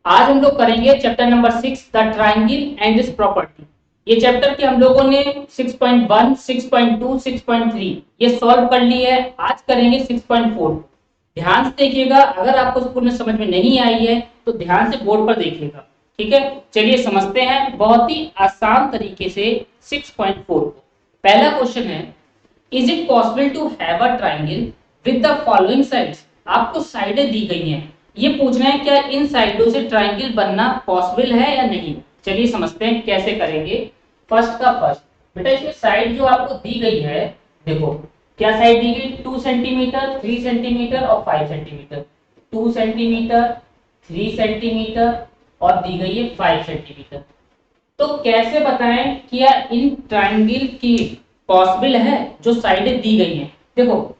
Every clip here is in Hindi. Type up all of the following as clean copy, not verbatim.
आज हम लोग करेंगे chapter number 6 the triangle and this property. ये चैप्टर के हम लोगों ने 6.1, 6.2, 6.3 ये सॉल्व कर ली है। आज करेंगे 6.4। ध्यान से देखिएगा, अगर आपको स्कूल में समझ में नहीं आई है तो ध्यान से बोर्ड पर देखिएगा। ठीक है, चलिए समझते हैं बहुत ही आसान तरीके से 6.4 को। पहला क्वेश्चन है, is it possible to have a triangle with the following sides. आपको साइडें दी गई हैं, ये पूछना है क्या इन साइडों से ट्राइंगल बनना पॉसिबल है या नहीं। चलिए समझते हैं कैसे करेंगे। फर्स्ट का फर्स्ट, बेटा इसमें साइड जो आपको दी गई है, देखो क्या साइड दी गई, 2 सेंटीमीटर, 3 सेंटीमीटर और 5 सेंटीमीटर। 2 सेंटीमीटर, 3 सेंटीमीटर और दी गई है 5 सेंटीमीटर। तो कैसे बताएं कि यार इन ट्राइंगल की पॉसिबल है जो साइडें दी गई हैं। देखो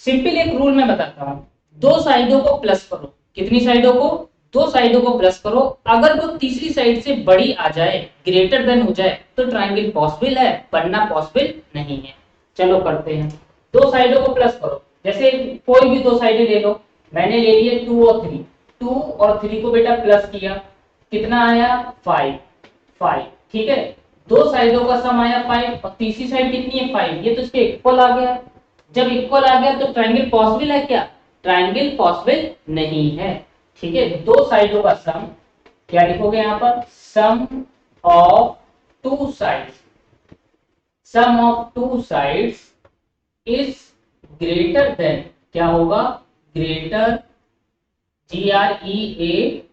सिंपल एक रूल मैं बताता हूं, दो साइडों को प्लस करो। कितनी साइडों को, दो साइडों को प्लस करो। अगर वो तीसरी साइड से बड़ी आ जाए, ग्रेटर देन हो जाए, तो ट्राइंगल पॉसिबल है, बनना पॉसिबल नहीं है। चलो करते हैं, दो साइडों को प्लस करो। जैसे कोई भी दो साइडें ले लो, मैंने ले लिए 2 और 3। 2 और 3 को बेटा प्लस किया, कितना आया 5। 5 ठीक है, दो साइडों का सम आया 5 और तीसरी साइड कितनी है 5, ये तो इसके इक्वल आ गया। जब इक्वल आ गया तो ट्राइंगल पॉसिबल है क्या, ट्राइंगल पॉसिबल नहीं है। ठीक है, दो साइडों का सम क्या लिखोगे यहां पर, sum of two sides, sum of two sides is greater than, क्या होगा, greater, GREATER,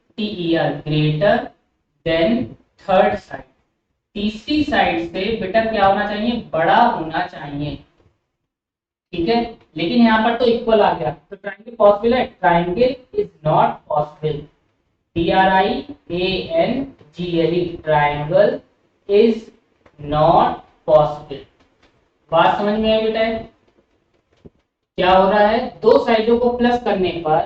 greater than third side. तीसरी साइड से बेटा क्या होना चाहिए, बड़ा होना चाहिए। ठीक है, लेकिन यहाँ पर तो इक्वल आ गया, तो ट्राइंगल पॉसिबल है, triangle is not possible. TRIANGLE, triangle is not possible. बात समझ में आई बेटा। क्या हो रहा है, दो साइडों को प्लस करने पर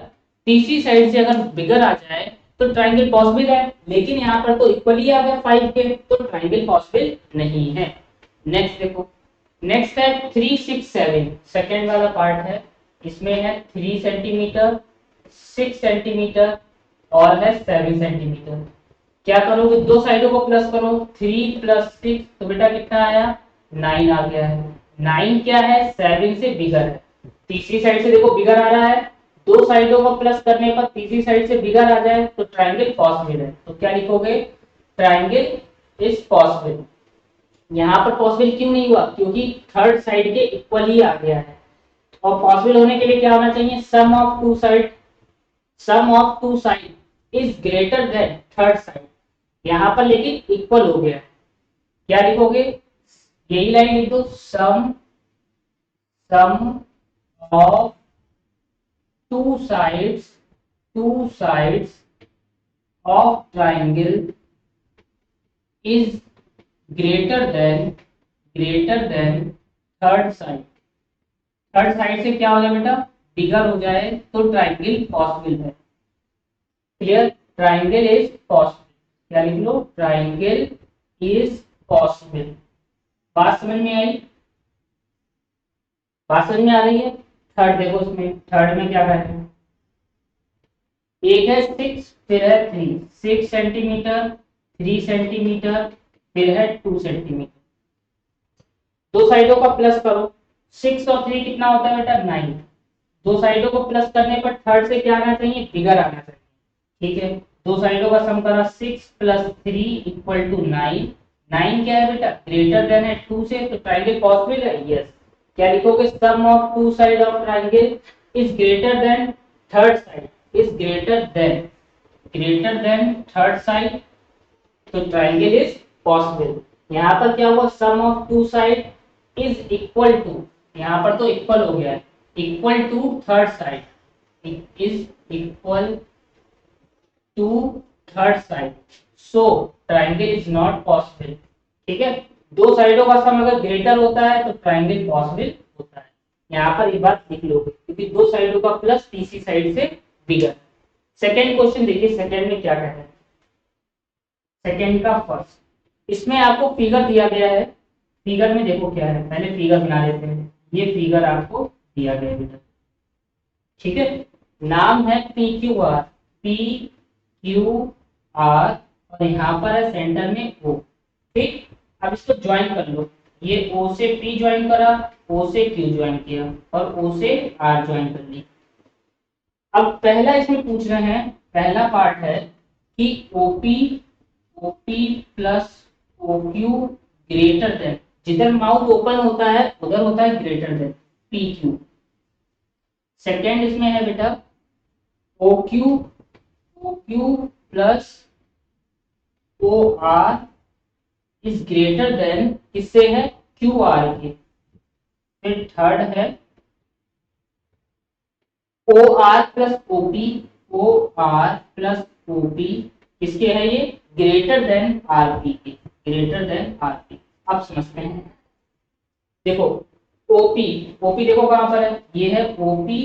तीसरी साइड से अगर बिगर आ जाए तो ट्राइंगल पॉसिबल है, लेकिन यहाँ पर तो इक्वल ही आ गया 5 के, तो ट्राइंगल पॉसिबल नहीं है। नेक्स्ट देखो, नेक्स्ट है 3, 6, 7, सेकेंड वाला पार्ट है। इसमें है 3 सेंटीमीटर, 6 सेंटीमीटर और है 7 सेंटीमीटर। क्या करोगे, दो साइडों को प्लस करो, 3 प्लस 6 तो बेटा कितना आया 9 आ गया है। 9 क्या है, 7 से बिगर है। तीसरी साइड से देखो बिगर आ रहा है, दो साइडों को प्लस करने पर तीसरी साइड से बिगर आ जाए तो ट्राइंगल पॉसिबल है। तो क्या लिखोगे, ट्राइंगल इज पॉसिबल। यहाँ पर पॉसिबल क्यों नहीं हुआ, क्योंकि थर्ड साइड के इक्वल ही आ गया है। और पॉसिबल होने के लिए क्या होना चाहिए, sum of two side, sum of two side is greater than third side. यहाँ पर लेकिन इक्वल हो गया है। क्या लिखोगे, यही लाइन लिख दो, sum, sum of two sides, two sides of triangle is greater than, greater than third side. Third side से क्या हो जाए बेटा, बिगर हो जाए तो ट्राइंगल पॉसिबल है। Clear, triangle is possible. क्या लिख लो, ट्राइंगल इज पॉसिबल। बात समझ में आई, बात समझ में आ रही है। थर्ड देखो, इसमें थर्ड में क्या करें, एक है 6 फिर है 3, 6 सेंटीमीटर, 3 सेंटीमीटर फिर है 2 सेंटीमीटर। दो साइडों का प्लस करो, 6 और 3 कितना होता है बेटा 9। दो साइडों को प्लस करने पर थर्ड से क्या आना चाहिए, बिगर आना चाहिए। ठीक है, दो साइडों का सम करा, 6 प्लस 3 इक्वल टू 9। 9 क्या है बेटा, ग्रेटर देन है 2 से, तो ट्राइंगल पॉसिबल है, यस। क्या लिखोगे, sum of two side of triangle is greater than third side, is greater than third side, तो ट्राइंगल इज पॉसिबल। यहाँ पर क्या हुआ, sum of two side is equal to, यहाँ पर तो इक्वल हो गया है, equal to third side, is equal to third side, so triangle is not possible. ठीक है, दो साइडों का सम अगर ग्रेटर होता है तो ट्राइंगल पॉसिबल होता है। यहाँ पर ये बात लिख लो, क्योंकि दो साइडों का प्लस तीसरी साइड से बिगर। सेकेंड क्वेश्चन देखिए, सेकेंड में क्या कहते हैं, सेकेंड का फर्स्ट, इसमें आपको फिगर दिया गया है। फिगर में देखो क्या है, पहले फिगर बना लेते हैं। ये फिगर आपको दिया गया है, ठीक है, नाम है PQR, क्यू आर और यहाँ पर है सेंटर में ओ। ठीक, अब इसको ज्वाइन कर लो। ये ओ से पी ज्वाइन करा, ओ से क्यू ज्वाइन किया और ओ से आर ज्वाइन कर ली। अब पहला इसमें पूछ रहे हैं, पहला पार्ट है कि OP OP plus OQ greater than, जिधर माउथ ओपन होता है उधर होता है greater than P Q. Second इसमें है बेटा OQ OQ plus O R is greater than, किससे है, क्यू आर के। फिर थर्ड है O R plus OP, O R plus OP किसके है, ये ग्रेटर देन आरपी के, ग्रेटर देन आरपी। अब समझते हैं, देखो ओपी ओपी देखो कहां पर है, ये है OP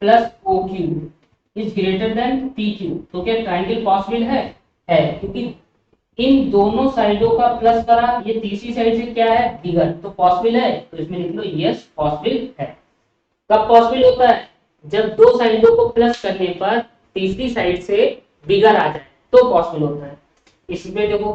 plus O Q is greater than P Q. तो क्या ट्राइंगल पॉसिबल है क्योंकि इन दोनों साइडों का प्लस करा, ये तीसरी साइड से क्या है बिगर, तो पॉसिबल है। तो इसमें लिख लो यस पॉसिबल है। कब पॉसिबल होता है, जब दो साइडों को प्लस करने पर तीसरी साइड से बिगर आ जाए तो पॉसिबल होता है। इसमें देखो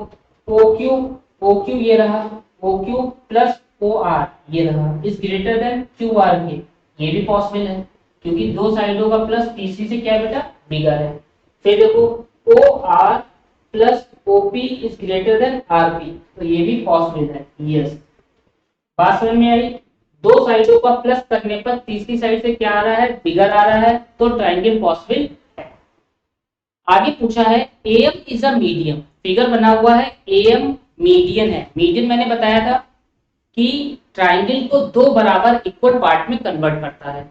ओ क्यू ये रहा, O Q plus O R ये रहा is greater than Q R के, ये भी पॉसिबल है क्योंकि दो साइडों का प्लस तीसरी से क्या बेटा बिगर है। फिर देखो O R plus OP is greater than RP, तो ये भी पॉसिबल है। यस, बात समझ में आई। दो साइडों का प्लस करने पर तीसरी साइड से क्या आ रहा है बिगर आ रहा है, तो ट्राइंगल पॉसिबल है। आगे पूछा है M is a medium, figure बना हुआ है एम मीडियन है। मीडियन मैंने बताया था कि ट्राइंगल को दो बराबर इक्वल पार्ट में कन्वर्ट करता है।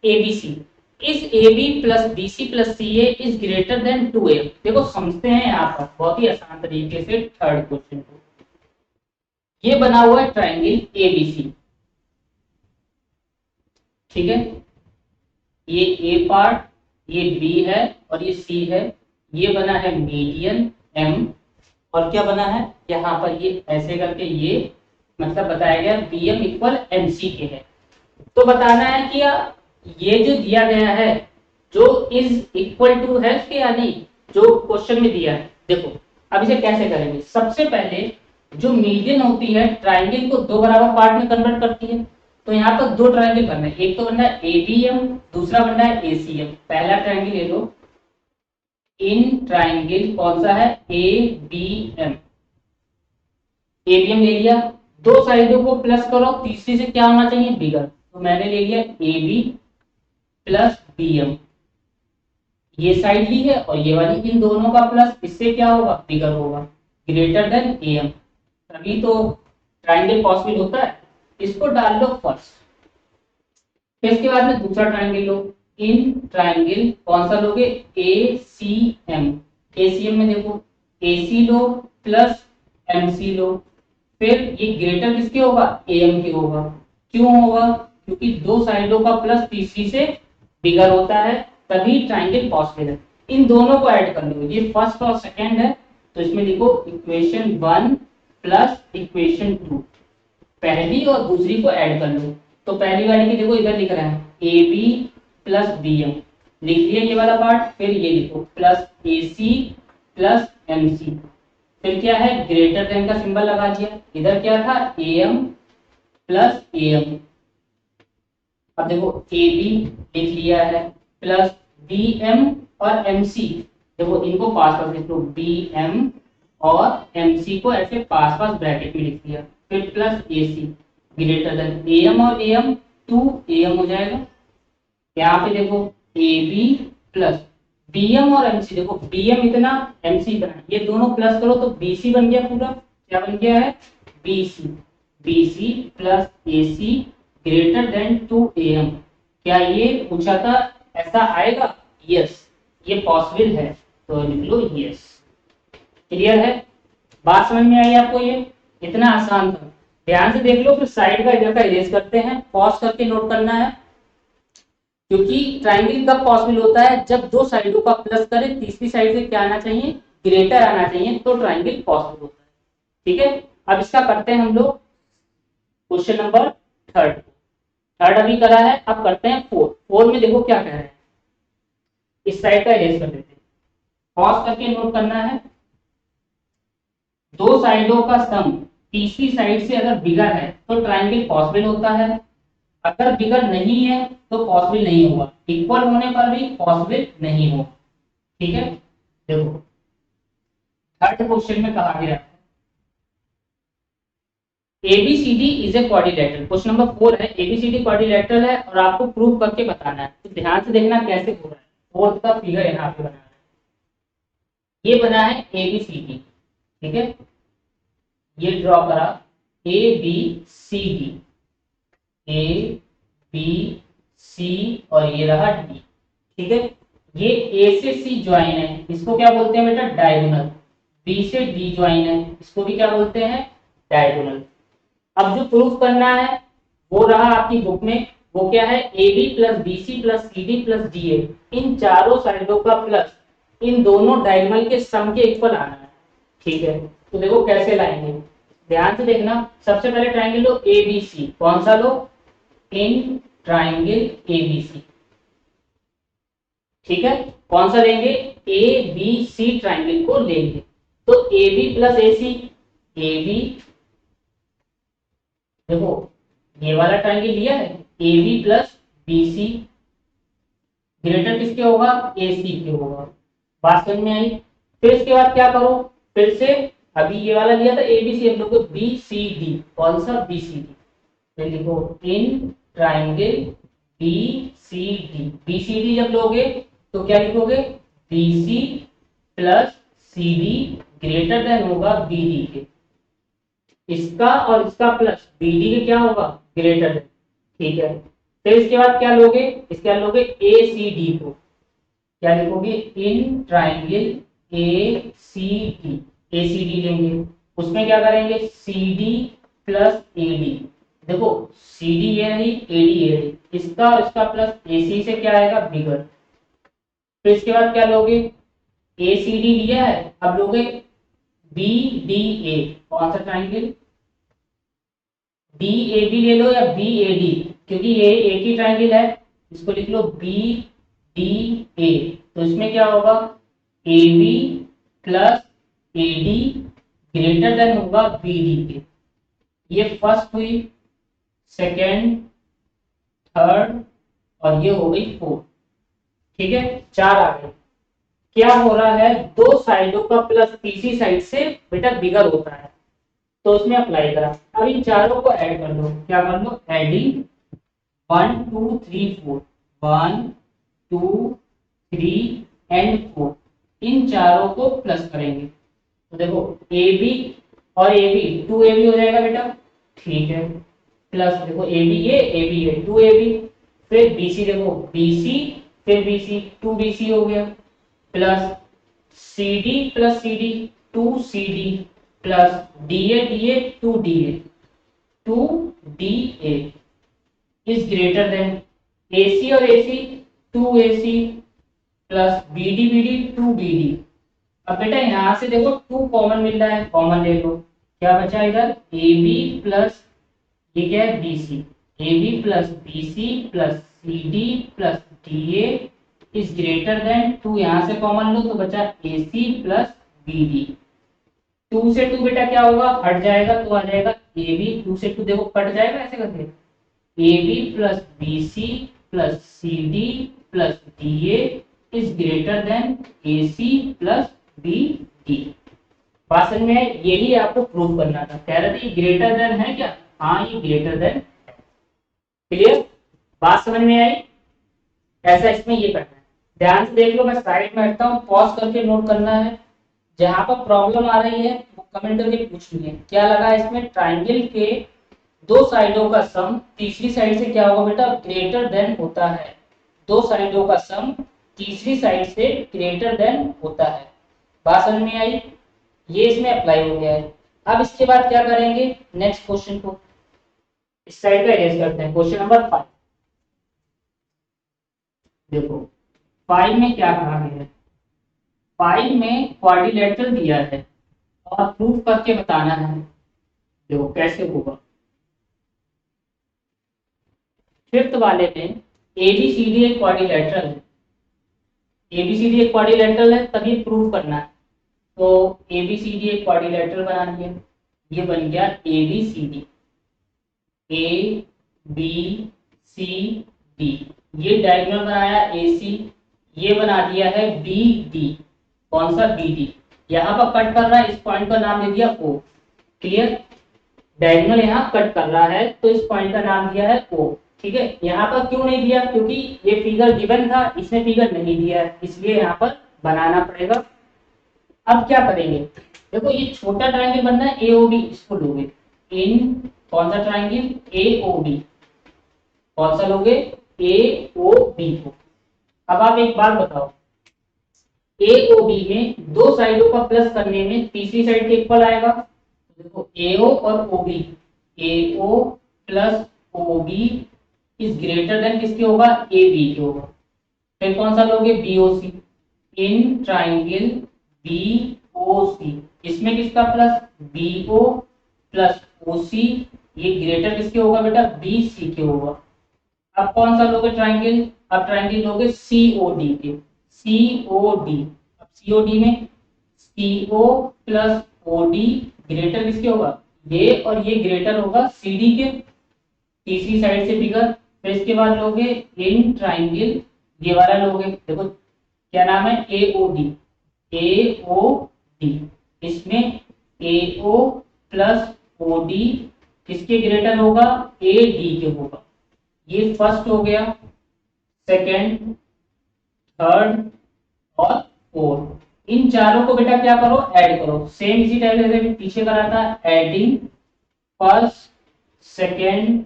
एबीसी इस AB plus BC plus CA is greater then 2AM। देखो समझते हैं यहाँ पर बहुत ही आसान तरीके से थर्ड क्वेश्चन को। ये बना हुआ है ट्राइंगल ABC, ठीक है, ये ए पार्ट, ये बी है और ये सी है। ये बना है मीडियन एम और क्या बना है यहाँ पर ये ऐसे करके, ये मतलब बताया गया BM इक्वल MC के है। तो बताना है कि ये जो दिया गया है जो इज इक्वल टू है कि यानी जो क्वेश्चन में दिया है। देखो अब इसे कैसे करेंगे, सबसे पहले जो मीडियन होती है ट्राइंगल को दो बराबर पार्ट में कन्वर्ट करती है। तो यहाँ पर दो ट्राइंगल बनना है, एक तो बनना है ABM, दूसरा बनना है ACM। पहला ट्राइंगल ले लो, इन ट्राइंगल कौन सा है ABM, ABM ले लिया। दो साइडों को प्लस करो, तीसरी से क्या होना चाहिए बिगर, तो मैंने ले लिया AB प्लस BM। ये साइड ली है और ये वाली, इन दोनों का प्लस इससे क्या होगा बिगर होगा, ग्रेटर देन AM, तभी तो ट्राइंगल पॉसिबल होता है। इसको डाल लो फर्स्ट, फिर इसके बाद में दूसरा ट्राइंगल लो। इन ट्राइंगल कौन सा लोगे ACM, ACM में देखो AC लो प्लस MC लो, फिर ये ग्रेटर किसके होगा AM के होगा। क्यों होगा, क्योंकि दो साइडों का प्लस तीसरी से बिगर होता है, तभी ट्राइंगल पॉसिबल है। इन दोनों को ऐड कर लो, ये फर्स्ट और सेकंड है, तो इसमें लिखो इक्वेशन 1 प्लस इक्वेशन 2, पहली और दूसरी को ऐड कर लो। तो पहली वाली की देखो इधर लिख रहा है AB प्लस BM, लिख लिया ये वाला पार्ट। फिर ये लिखो प्लस AC प्लस MC, फिर क्या है ग्रेटर देन का सिंबल लगा दिया। इधर क्या था AM प्लस AM, अब देखो AB लिख लिया है प्लस BM और MC, देखो इनको पास पास लिख लो, BM और MC को ऐसे पास पास ब्रैकेट में लिख दिया। फिर plus AC greater than AM और AM 2AM हो जाएगा। यहाँ पे देखो AB प्लस BM और MC, देखो BM इतना MC इतना, ये दोनों प्लस करो तो BC बन गया पूरा। क्या बन गया है BC plus AC greater than 2AM। क्या ये पूछा था ऐसा आएगा, यस ये पॉसिबल है, तो लिख लो यस। क्लियर है, बात समझ में आई आपको, ये इतना आसान था। ध्यान से देख लो, फिर साइड का इधर का इरेज करते हैं, पॉज करके नोट करना है, क्योंकि ट्राइंगल कब पॉसिबल होता है जब दो साइडों का प्लस करें तीसरी साइड से क्या आना चाहिए ग्रेटर आना चाहिए, तो ट्राइंगल पॉसिबल होता है। ठीक है, अब इसका करते हैं हम लोग क्वेश्चन नंबर थर्ड। थर्ड अभी करा है, अब करते हैं फोर्थ। फोर्थ में देखो क्या कह रहे हैं, इस साइड का इरेज कर देते हैं। पॉज करके नोट करना है। दो साइडों का सम तीसरी साइड से अगर बिगर है तो ट्रायंगल पॉसिबल होता है, अगर बिगर नहीं है तो पॉसिबल नहीं होगा, इक्वल होने पर भी पॉसिबल नहीं होगा। ठीक है, देखो थर्ड क्वेश्चन में कहा गया है ABCD is a quadrilateral. Question number 4 है एबीसीडी क्वाड्रिलेटरल है और आपको प्रूव करके बताना है। तो ध्यान से देखना कैसे हो रहा है। फोर्थ का फिगर यहाँ पे बना है, ये बना है एबीसीडी। ठीक है, ये ड्रॉ करा A B C D, A B C और ये रहा डी। ठीक है, ये ए से सी ज्वाइन है, इसको क्या बोलते हैं बेटा डायगोनल। बी से डी ज्वाइन है, इसको भी क्या बोलते हैं डायगोनल। अब जो प्रूफ करना है वो रहा आपकी बुक में, वो क्या है A B plus B C plus C D plus D A, इन चारों साइडों का प्लस इन दोनों डायगोनल के सम के इक्वल आना है। ठीक है, तो देखो कैसे लाएंगे, ध्यान से देखना। सबसे पहले ट्रायंगल लो ए बी सी, कौन सा लो इन ट्रायंगल ए बी सी। ठीक है, कौन सा लेंगे ए बी सी ट्रायंगल को लेंगे। तो A B plus A C, A B देखो ये वाला ट्रायंगल लिया है A B plus B C, greater किसके होगा ए सी के होगा। बात समझ में आई। फिर इसके बाद क्या करो, फिर से अभी ये वाला लिया था ए बी सी, हम लोग को बी सी डी, कौन सा बी सी डी। फिर लिखो in triangle B C D, B C D जब लोगे तो क्या लिखोगे B C plus C D greater than होगा बी डी के, इसका और इसका प्लस बी डी के क्या होगा ग्रेटर देन। ठीक है, फिर इसके बाद क्या लोगे, इसके बाद लोगे ए सी डी को, क्या लिखोगे in triangle A C D, A C D लेंगे, उसमें क्या करेंगे C D plus A D. देखो सी डी ये रही ए डी ये रही, इसका और इसका प्लस ए सी से क्या आएगा बिगर। फिर इसके बाद क्या लोगे ए सी डी लिया है, अब लोगे बी डी ए, कौन सा ट्रायंगल डी ए बी ले लो या बी ए डी, क्योंकि ये एक ही ट्रायंगल है, इसको लिख लो बी डी ए। तो इसमें क्या होगा A B plus A D greater than होगा बी डी के। ये फर्स्ट हुई, सेकेंड, थर्ड और ये हो गई फोर्थ। ठीक है, चार आ गए। क्या हो रहा है दो साइडों का प्लस तीसरी साइड से बेटा बिगर होता है, तो उसमें अप्लाई करा। अब इन चारों को ऐड कर लो, क्या कर लो एडिंग 1 2 3 4, 1 2 3 एंड 4, इन चारों को प्लस करेंगे। तो देखो ए बी और ए बी 2ab हो जाएगा बेटा। ठीक है, प्लस देखो ए बी ये 2ab, फिर बी सी देखो बी सी फिर बी सी 2bc हो गया, plus C D plus C D 2cd plus D A 2da 2da is greater than AC और AC 2AC plus BD 2BD। अब बेटा यहां से देखो 2 कॉमन मिल रहा है, कॉमन ले लो, क्या बचा इधर AB प्लस ये क्या है BC, AB plus BC plus CD plus DA is greater then 2, यहां से कॉमन लो तो बचा AC प्लस BD। 2 से 2 बेटा क्या होगा हट जाएगा तो आ जाएगा AB, 2 से 2 देखो कट जाएगा ऐसे करके, AB plus BC plus CD plus DA is greater than AC plus BD। बात समझ में है, यही आपको प्रूव करना था। कह रहे थे ग्रेटर देन है क्या, हाँ ये ग्रेटर देन। क्लियर, बात समझ में आई। ऐसा इसमें ये करना है, ध्यान से देख लो, मैं साइड में हटता हूँ, पॉज करके नोट करना है। जहां पर प्रॉब्लम आ रही है वो कमेंट करके पूछ लीजिए। क्या लगा इसमें ट्राइंगल के दो साइडों का सम तीसरी साइड से क्या होगा बेटा ग्रेटर देन होता है, दो साइडों का सम तीसरी साइड से ग्रेटर देन होता है। बात समझ में आई, ये इसमें अप्लाई हो गया है। अब इसके बाद क्या करेंगे नेक्स्ट क्वेश्चन को इस साइड का इरेज करते हैं। क्वेश्चन नंबर 5 देखो 5 में क्या कहा गया है, 5 में क्वाड्रिलेटरल दिया है और प्रूफ करके बताना है। देखो कैसे होगा, फिफ्थ वाले में ABCD एक क्वाड्रिलेटरल है, एबीसीडी एक क्वाड्रिलेटरल है, तभी प्रूव करना है। तो एबीसीडी एक क्वाड्रिलेटरल बना दिया, ये बन गया ABCD, A B C D. ये डायगोनल बनाया एसी, ये बना दिया है बी डी। कौन सा? B D. यहाँ पर कट कर रहा है, इस पॉइंट का नाम दे दिया ओ। क्लियर? डायगोनल यहाँ कट कर रहा है तो इस पॉइंट का नाम दिया है ओ। ठीक है, यहाँ पर क्यों नहीं दिया? क्योंकि ये फिगर गिवन था, इसमें फिगर नहीं दिया है, इसलिए यहाँ पर बनाना पड़ेगा। अब क्या करेंगे? देखो ये छोटा ट्रायंगल बनना है एओबी, इसको लोगे इन कौन सा ट्रायंगल? एओबी। कौन सा लोगे? एओबी को। अब आप एक बात बताओ, एओबी में दो साइडों का प्लस करने में तीसरी साइड के इक्वल आएगा। देखो एओ और OB, AO plus OB is greater than किसके होगा? ए बी के होगा। फिर कौन सा लोगे? बीओसी। इन ट्राइंगल बीओसी, इसमें किसका प्लस? बीओ प्लस ओसी, ये ग्रेटर किसके होगा बेटा? बीसी के होगा। अब कौन सा लोगे ट्राइंगल? अब ट्राइंगल लोगे सीओडी के, सीओडी। अब सीओडी में सीओ प्लस ओडी ग्रेटर किसके होगा? ये, और ये ग्रेटर होगा सीडी के, तीसरी साइड से फिगर। फिर इसके बाद लोगे इन ट्राइंगल, ये वाला लोगे, देखो क्या नाम है? AOD, AOD. इसमें एओ प्लस ओडी किसके ग्रेटर होगा? एडी के होगा। ये फर्स्ट हो गया, सेकंड, थर्ड और फोर्थ। इन चारों को बेटा क्या करो? ऐड करो। सेम इसी टाइप से पीछे करा था, adding first, second,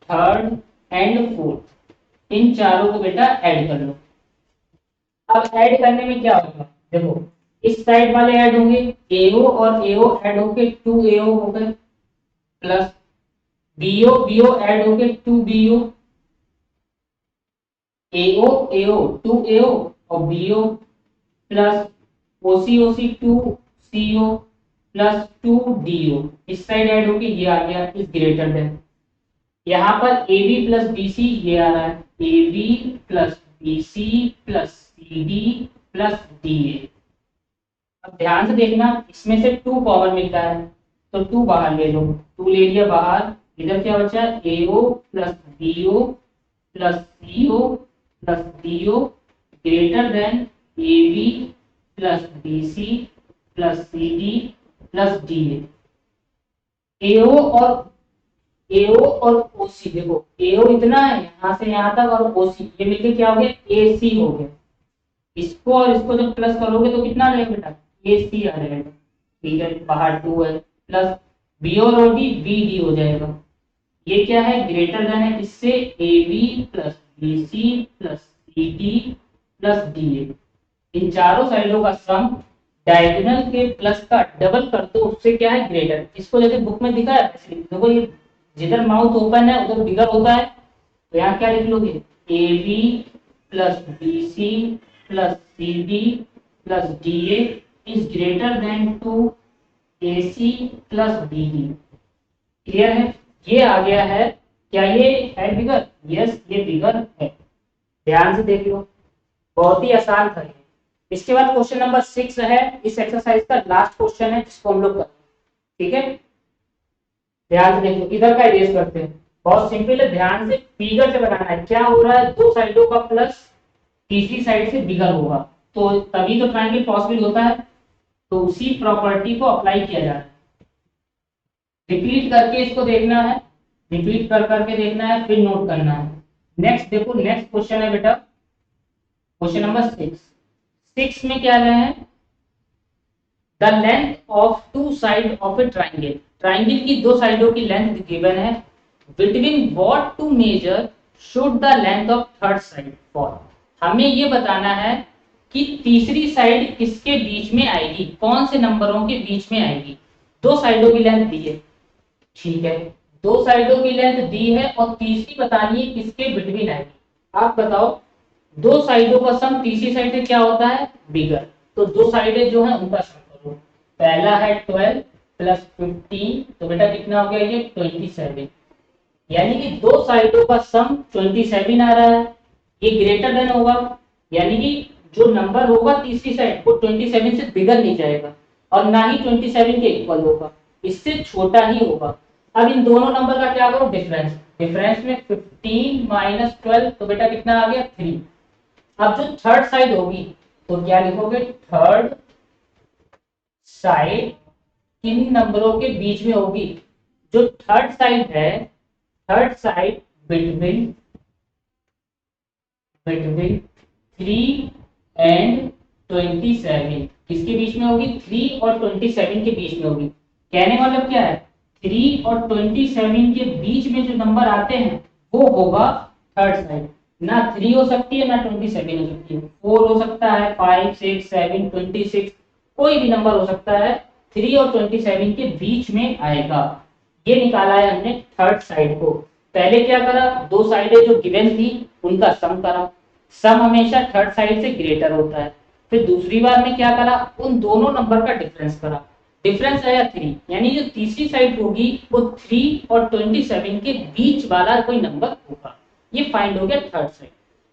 third and fourth. इन चारों को बेटा ऐड कर लो। अब ऐड करने में क्या होगा? देखो इस साइड वाले ऐड होंगे, एओ और एओ ऐड होके 2AO हो गए, प्लस बीओ बीओ ऐड होके 2BO, एओ एओ 2AO और बीओ, प्लस ओसी ओसी 2CO प्लस 2DO। इस साइड ऐड होके ये आ गया, इज ग्रेटर देन। यहाँ पर AB प्लस BC ये आ रहा है, AB plus BC plus CD plus DA। अब ध्यान से देखना, इसमें से 2 कॉमन मिलता है तो 2 बाहर ले लो, 2 ले लिया बाहर। इधर क्या बचा? AO plus BO plus CO plus DO greater than AB plus BC plus CD plus DA। AO और OC, देखो AO इतना है यहाँ से यहाँ तक, और OC ये मिलके क्या हो गया? AC हो गया। इसको और इसको जब प्लस करोगे तो कितना रहेगा बेटा? AC आ जाएगा। ठीक है, बाहर 2 है, प्लस BO और OD BD हो जाएगा। ये क्या है? ग्रेटर देन है इससे, AB plus BC plus CD plus DA। इन चारों साइडों का सम डायगोनल के प्लस का डबल कर दो, उससे क्या है? ग्रेटर। इसको जैसे बुक में दिखा है, देखो ये जिधर माउथ ओपन है उधर बिगर होता है, तो यहाँ क्या लिख लोगे? AB plus BC plus CD plus DA is greater then 2AC plus BD। Clear है? ये आ गया है। क्या ये है बिगर? यस, ये बिगर है। ध्यान से देख लो, बहुत ही आसान था ये। इसके बाद क्वेश्चन नंबर 6 है, इस एक्सरसाइज का लास्ट क्वेश्चन है जिसको हम लोग करेंगे। ठीक है, ध्यान से देखो, इधर का इरेज करते हैं। बहुत सिंपल है, ध्यान से फिगर से बनाना है। क्या हो रहा है? दो साइडों का प्लस तीसरी साइड से बिगर होगा, तो तभी तो ट्रायंगल पॉसिबल होता है। तो उसी प्रॉपर्टी को अप्लाई किया जा रहा है। रिपीट करके इसको देखना है, रिपीट कर करके देखना है, फिर नोट करना है। नेक्स्ट देखो, नेक्स्ट क्वेश्चन है बेटा क्वेश्चन नंबर 6 में क्या रहे हैं? The length of 2 side of a triangle. Triangle की दो साइडों की लेंथ गिवन है। Between what two measure should the length of third side fall. हमें ये बताना है कि तीसरी साइड किसके बीच में आएगी, कौन से नंबरों के बीच में आएगी। दो साइडों की लेंथ दी है, ठीक है, दो साइडों की लेंथ दी है और तीसरी बतानी है किसके बिटवीन आएगी। आप बताओ, दो साइडों का सम तीसरी साइड से क्या होता है? बिगर। तो दो साइडें जो है उनका सम करो। पहला है 12 प्लस 15, तो बेटा कितना हो गया? ये 27। यानी कि दो साइडों का सम 27 आ रहा है, ये ग्रेटर देन होगा। यानी कि जो नंबर होगा तीसरी साइड वो 27 से बिगड़ नहीं जाएगा और ना ही 27 के इक्वल होगा, इससे छोटा ही होगा। अब इन दोनों नंबर का क्या करो, डिफरेंस। डिफरेंस में 15 माइनस 12 तो बेटा कितना आ गया 3। अब जो थर्ड साइड होगी तो क्या लिखोगे, थर्ड साइड किन नंबरों के बीच में होगी, जो थर्ड साइड है, third side between between 3 and 27, किसके बीच में होगी, 3 और 27 के बीच में होगी। कहने का मतलब क्या है, 3 और 27 के बीच में जो नंबर आते हैं वो होगा थर्ड साइड। ना 3 हो सकती है ना 27 हो सकती है, 4 हो सकता है, 5 6 7 26, कोई भी नंबर हो सकता है, 3 और 27 के बीच में आएगा। ये निकाला है हमने थर्ड साइड को। पहले क्या करा, दो साइडें जो गिवन थी उनका सम करा, सम हमेशा थर्ड साइड से ग्रेटर होता है। फिर दूसरी बार में क्या करा, उन दोनों नंबर का डिफरेंस करा, डिफरेंस आया 3, यानी जो तीसरी साइड होगी वो 3 और 27 के बीच वाला कोई नंबर होगा। ये फाइंड हो गया थर्ड साइड।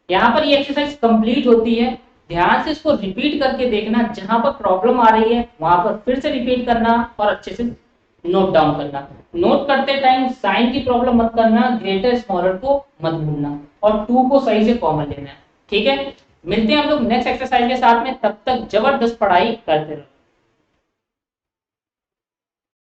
यहाँ पर ये एक्सरसाइज कंप्लीट होती है, ध्यान से इसको रिपीट करके देखना, जहां पर प्रॉब्लम आ रही है वहां पर फिर से रिपीट करना और अच्छे से नोट डाउन करना। नोट करते टाइम साइन की प्रॉब्लम मत करना, ग्रेटर स्मॉलर को मत भूलना और 2 को सही से कॉमन लेना है। ठीक है, मिलते हैं हम लोग नेक्स्ट एक्सरसाइज के साथ में, तब तक जबरदस्त पढ़ाई करते रहो।